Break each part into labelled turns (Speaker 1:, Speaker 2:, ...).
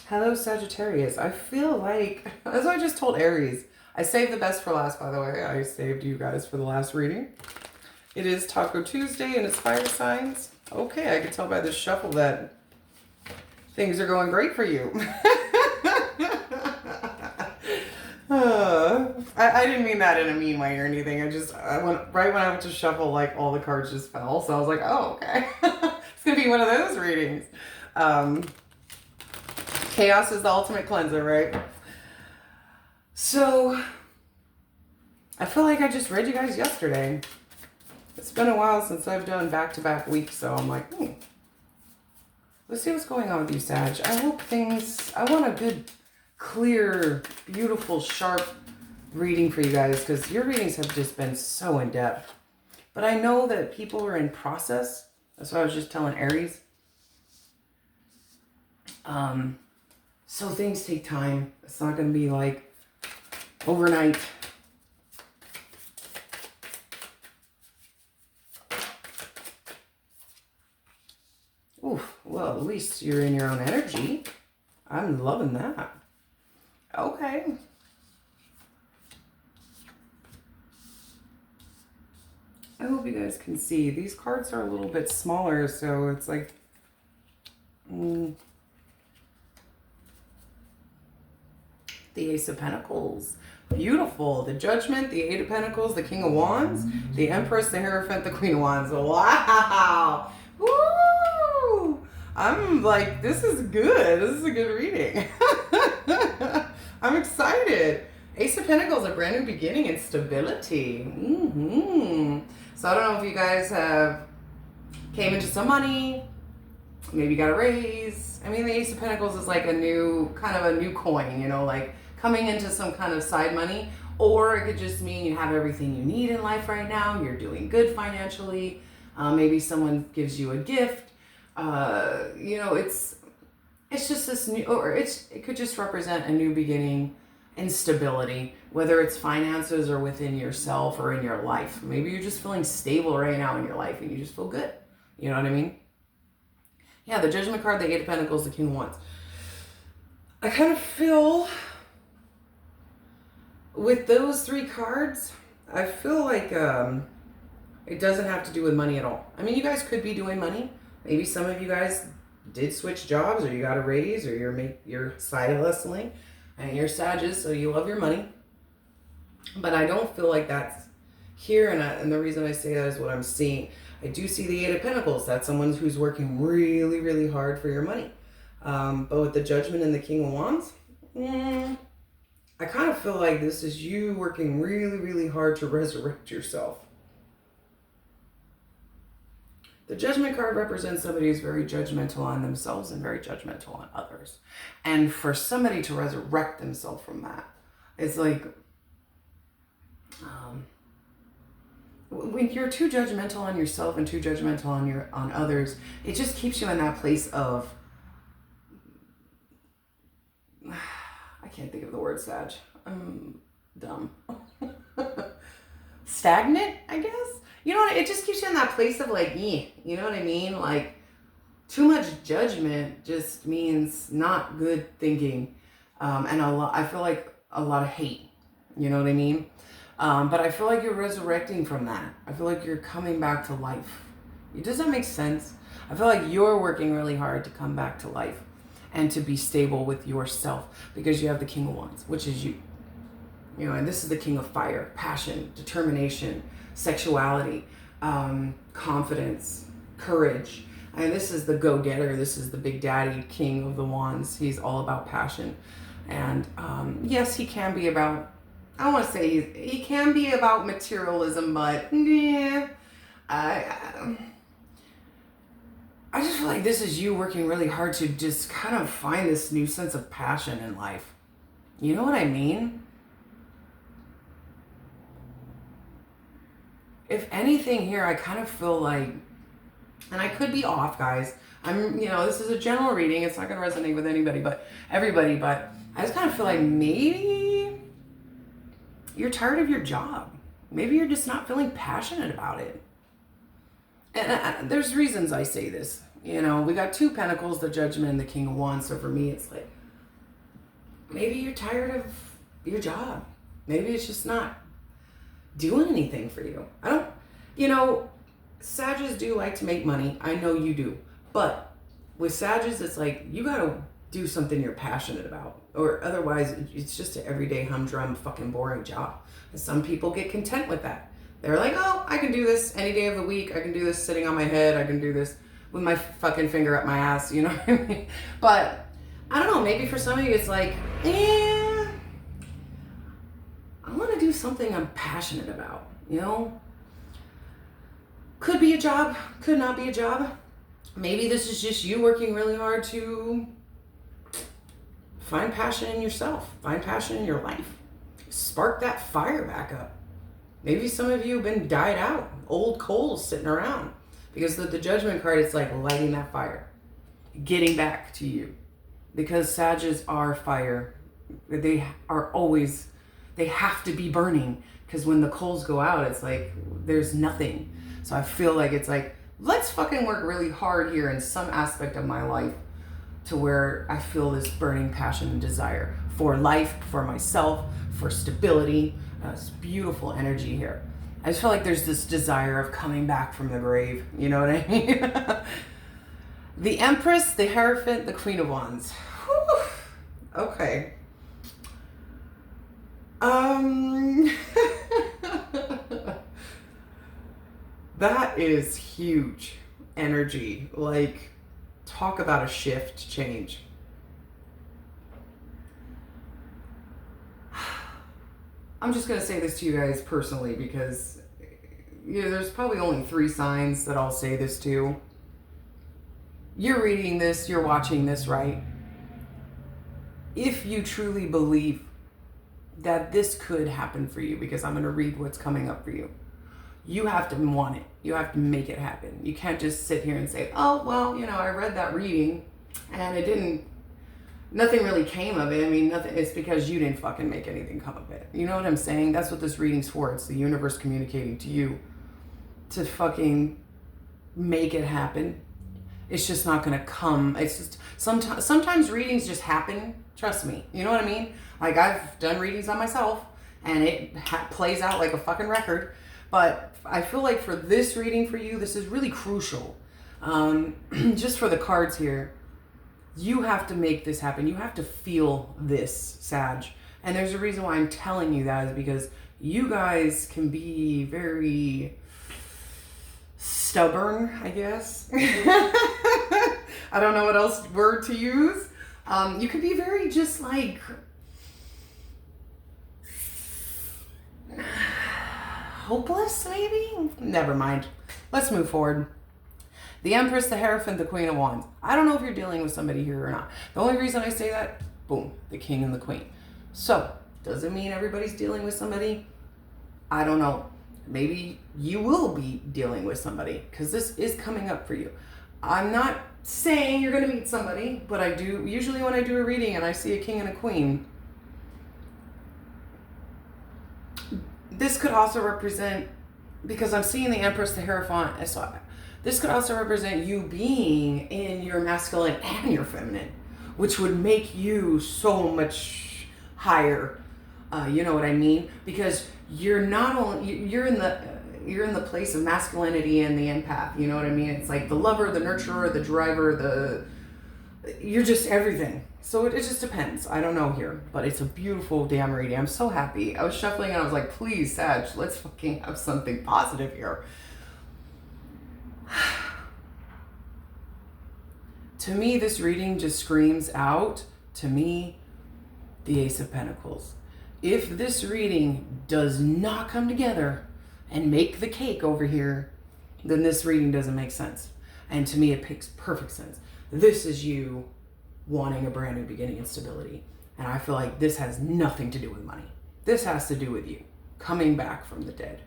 Speaker 1: Hello, Sagittarius. I feel like, as I just told Aries, I saved the best for last, by the way. I saved you guys for the last reading. It is Taco Tuesday and it's fire signs. Okay, I can tell by the shuffle that things are going great for you. I didn't mean that in a mean way or anything. I went, right when I went to shuffle, like all the cards just fell. So I was like, oh, okay. It's going to be one of those readings. Chaos is the ultimate cleanser, right? So, I feel like I just read you guys yesterday. It's been a while since I've done back-to-back weeks, so I'm like, let's see what's going on with you, Sag. I want a good, clear, beautiful, sharp reading for you guys, because your readings have just been so in-depth. But I know that people are in process. That's what I was just telling Aries. So things take time. It's not going to be like overnight. Oof, well, at least you're in your own energy. I'm loving that. Okay. I hope you guys can see. These cards are a little bit smaller, so it's like... The Ace of Pentacles. Beautiful. The Judgment, the Eight of Pentacles, the King of Wands, the Empress, the Hierophant, the Queen of Wands. Wow. Woo! I'm like, this is good. This is a good reading. I'm excited. Ace of Pentacles, a brand new beginning and stability. So I don't know if you guys have came into some money, maybe got a raise. I mean, the Ace of Pentacles is like a new coin, you know, like coming into some kind of side money. Or it could just mean you have everything you need in life right now. You're doing good financially. Maybe someone gives you a gift. You know, it's just this new, or it could just represent a new beginning and stability, whether it's finances or within yourself or in your life. Maybe you're just feeling stable right now in your life and you just feel good. You know what I mean? Yeah, the Judgment card, the Eight of Pentacles, the King of Wands. I kind of feel with those three cards, I feel like it doesn't have to do with money at all. I mean, you guys could be doing money. Maybe some of you guys did switch jobs, or you got a raise, or you're side hustling, and you're Sagittarius, so you love your money. But I don't feel like that's here, and the reason I say that is what I'm seeing. I do see the Eight of Pentacles. That's someone who's working really, really hard for your money. But with the Judgment and the King of Wands, I kind of feel like this is you working really, really hard to resurrect yourself. The Judgment card represents somebody who's very judgmental on themselves and very judgmental on others. And for somebody to resurrect themselves from that, it's like... when you're too judgmental on yourself and too judgmental on others, it just keeps you in that place of... I can't think of the word, Sag. I'm dumb. Stagnant, I guess? You know what? It just keeps you in that place of like, you know what I mean? Like, too much judgment just means not good thinking. And I feel like a lot of hate. You know what I mean? But I feel like you're resurrecting from that. I feel like you're coming back to life. Does that make sense? I feel like you're working really hard to come back to life and to be stable with yourself, because you have the King of Wands, which is you. You know, and this is the King of Fire: passion, determination, sexuality, confidence, courage. And this is the go-getter. This is the Big Daddy King of the Wands. He's all about passion. And yes, he can be about... I don't want to say he can be about materialism, but yeah, I just feel like this is you working really hard to just kind of find this new sense of passion in life. You know what I mean? If anything here, I kind of feel like, and I could be off, guys. This is a general reading. It's not going to resonate with anybody, but everybody. But I just kind of feel like maybe you're tired of your job. Maybe you're just not feeling passionate about it. And there's reasons I say this. You know, we got two pentacles, the Judgment and the King of Wands. So for me, it's like, maybe you're tired of your job. Maybe it's just not doing anything for you. Sagittarius do like to make money. I know you do. But with Sagittarius, it's like you gotta do something you're passionate about. Or otherwise, it's just an everyday humdrum fucking boring job. And some people get content with that. They're like, oh, I can do this any day of the week. I can do this sitting on my head. I can do this with my fucking finger up my ass. You know what I mean? But I don't know. Maybe for some of you, it's like, I want to do something I'm passionate about. Could be a job, could not be a job. Maybe this is just you working really hard to find passion in yourself, find passion in your life, spark that fire back up. Maybe some of you have been died out, old coals sitting around, because the Judgment card, it's like lighting that fire, getting back to you, because Sagittarius are fire. They have to be burning, because when the coals go out, it's like there's nothing. So I feel like it's like, let's fucking work really hard here in some aspect of my life to where I feel this burning passion and desire for life, for myself, for stability. It's beautiful energy here. I just feel like there's this desire of coming back from the grave. You know what I mean? The Empress, the Hierophant, the Queen of Wands. Whew. Okay. That is huge energy. Like, talk about a shift, change. I'm just going to say this to you guys personally because there's probably only 3 signs that I'll say this to. You're reading this, you're watching this, right? If you truly believe that this could happen for you, because I'm going to read what's coming up for you, you have to want it. You have to make it happen. You can't just sit here and say, oh, well, I read that reading and nothing really came of it. I mean, nothing. It's because you didn't fucking make anything come of it. You know what I'm saying? That's what this reading's for. It's the universe communicating to you to fucking make it happen. It's just not going to come. It's just sometimes readings just happen. Trust me. You know what I mean? Like, I've done readings on myself and it plays out like a fucking record. But I feel like for this reading for you, this is really crucial. Just for the cards here, you have to make this happen. You have to feel this, Sag. And there's a reason why I'm telling you that is because you guys can be very stubborn, I guess. I don't know what else word to use. You can be very just like... hopeless, maybe? Never mind. Let's move forward. The Empress, the Hierophant, the Queen of Wands. I don't know if you're dealing with somebody here or not. The only reason I say that, boom, the King and the Queen. So, does it mean everybody's dealing with somebody? I don't know. Maybe you will be dealing with somebody because this is coming up for you. I'm not saying you're going to meet somebody, but I do, usually when I do a reading and I see a King and a Queen, this could also represent, because I'm seeing the Empress, the Hierophant, so this could also represent you being in your masculine and your feminine, which would make you so much higher. You know what I mean? Because you're not only, you're in the place of masculinity and the empath. You know what I mean? It's like the lover, the nurturer, the driver, you're just everything. So it just depends. I don't know here, but it's a beautiful damn reading. I'm so happy. I was shuffling and I was like, please, Sag, let's fucking have something positive here. To me, this reading just screams out, to me, the Ace of Pentacles. If this reading does not come together and make the cake over here, then this reading doesn't make sense. And to me, it makes perfect sense. This is you wanting a brand new beginning and stability. And I feel like this has nothing to do with money. This has to do with you coming back from the dead,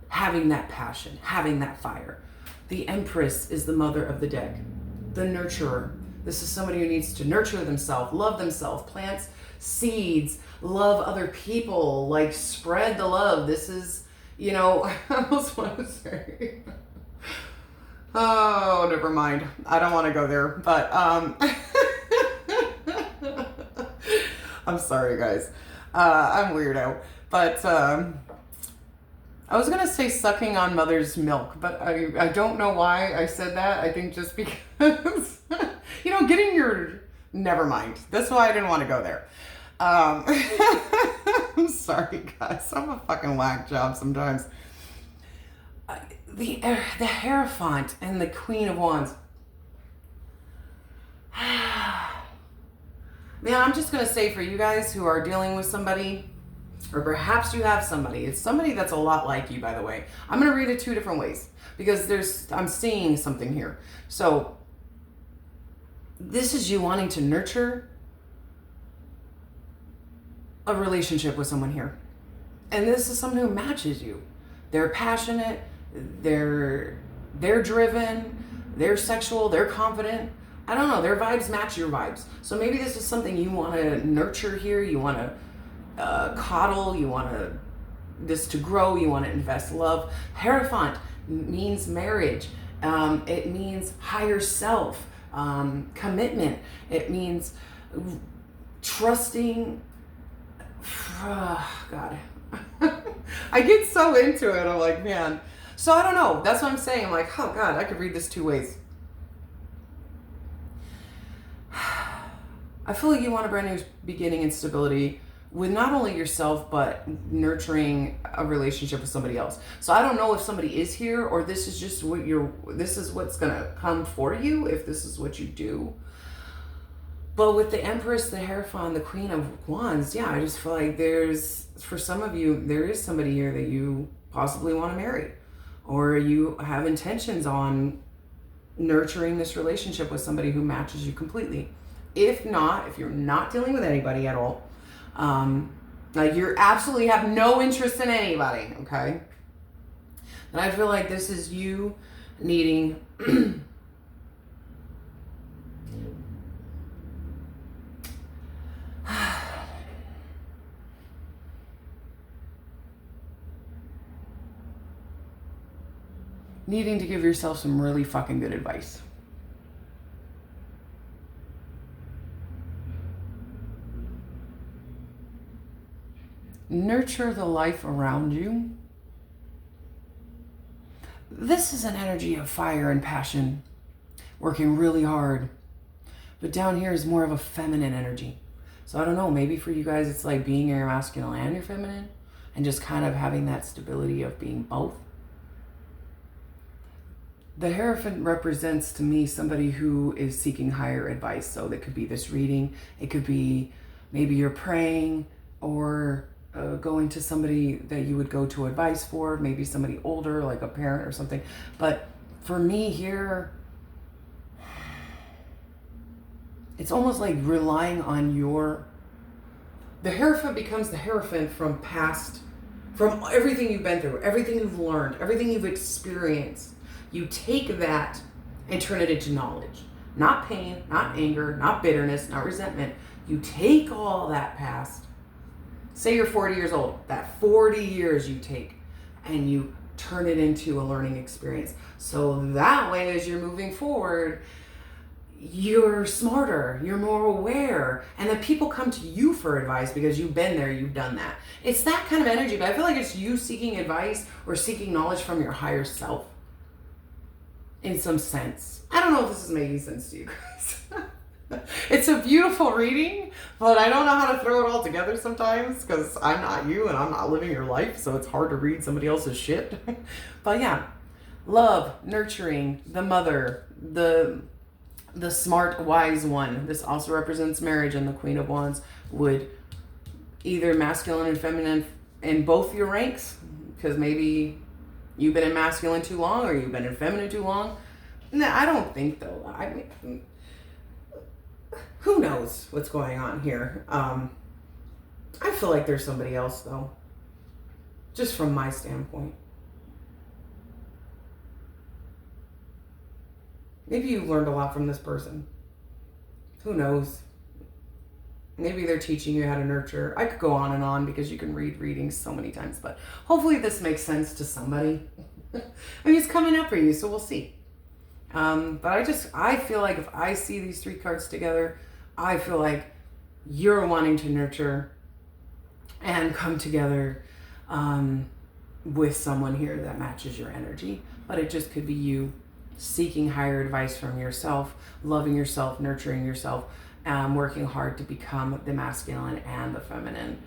Speaker 1: having that passion, having that fire. The Empress is the mother of the deck, the nurturer. This is somebody who needs to nurture themselves, love themselves, plants seeds, love other people, like spread the love. This is, I almost want to say, oh, never mind. I don't want to go there, but I'm sorry, guys. I'm weirdo. But I was going to say sucking on mother's milk, but I don't know why I said that. I think just because, getting your... Never mind. That's why I didn't want to go there. I'm sorry, guys. I'm a fucking whack job sometimes. The Hierophant and the Queen of Wands. Man, I'm just going to say for you guys who are dealing with somebody, or perhaps you have somebody, it's somebody that's a lot like you, by the way. I'm going to read it two different ways because I'm seeing something here. So this is you wanting to nurture a relationship with someone here. And this is someone who matches you. They're passionate, they're driven, they're sexual, they're confident. I don't know, their vibes match your vibes. So maybe this is something you want to nurture here, you want to coddle, you want this to grow, you want to invest love. Hierophant means marriage. It means higher self, commitment. It means trusting. God. I get so into it. I'm like, man. So I don't know. That's what I'm saying. I'm like, oh God, I could read this two ways. I feel like you want a brand new beginning and stability with not only yourself, but nurturing a relationship with somebody else. So I don't know if somebody is here or this is just this is what's going to come for you if this is what you do. But with the Empress, the Hierophant, the Queen of Wands, yeah, I just feel like for some of you, there is somebody here that you possibly want to marry, or you have intentions on nurturing this relationship with somebody who matches you completely. If you're not dealing with anybody at all, like you absolutely have no interest in anybody, okay? And I feel like this is you needing needing to give yourself some really fucking good advice. Nurture the life around you. This is an energy of fire and passion, working really hard. But down here is more of a feminine energy. So I don't know, maybe for you guys it's like being your masculine and your feminine, and just kind of having that stability of being both. The Hierophant represents to me somebody who is seeking higher advice. So that could be this reading. It could be maybe you're praying or going to somebody that you would go to advice for, maybe somebody older, like a parent or something. But for me here, it's almost like relying on the Hierophant becomes the Hierophant from everything you've been through, everything you've learned, everything you've experienced. You take that and turn it into knowledge. Not pain, not anger, not bitterness, not resentment. You take all that past. Say you're 40 years old. That 40 years you take and you turn it into a learning experience. So that way, as you're moving forward, you're smarter, you're more aware, and then people come to you for advice because you've been there, you've done that. It's that kind of energy, but I feel like it's you seeking advice or seeking knowledge from your higher self. In some sense. I don't know if this is making sense to you guys. It's a beautiful reading, but I don't know how to throw it all together sometimes because I'm not you and I'm not living your life, so it's hard to read somebody else's shit. But yeah, love, nurturing, the mother, the smart, wise one. This also represents marriage, and the Queen of Wands would either masculine and feminine in both your ranks, because maybe you've been in masculine too long or you've been in feminine too long. No, I don't think though. I mean, who knows what's going on here? I feel like there's somebody else though, just from my standpoint. Maybe you learned a lot from this person. Who knows? Maybe they're teaching you how to nurture. I could go on and on because you can read readings so many times, but hopefully this makes sense to somebody. I mean, it's coming up for you, so we'll see. But I feel like if I see these three cards together, I feel like you're wanting to nurture and come together with someone here that matches your energy. But it just could be you seeking higher advice from yourself, loving yourself, nurturing yourself, working hard to become the masculine and the feminine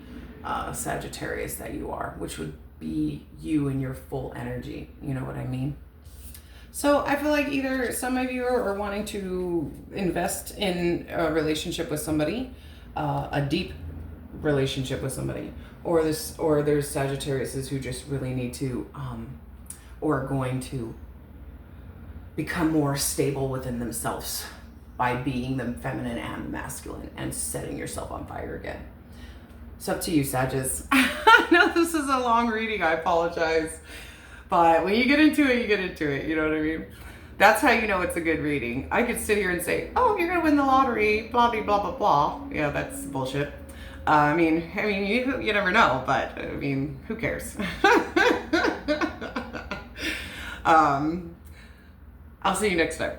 Speaker 1: Sagittarius that you are, which would be you in your full energy. You know what I mean? So I feel like either some of you are wanting to invest in a relationship with somebody, a deep relationship with somebody, or there's Sagittariuses who just really need to or are going to become more stable within themselves by being the feminine and the masculine and setting yourself on fire again. It's up to you, Sagittarius. I know this is a long reading, I apologize. But when you get into it, you get into it. You know what I mean? That's how you know it's a good reading. I could sit here and say, oh, you're going to win the lottery, blah, blah, blah, blah, blah. Yeah, that's bullshit. I mean, you never know, but I mean, who cares? I'll see you next time.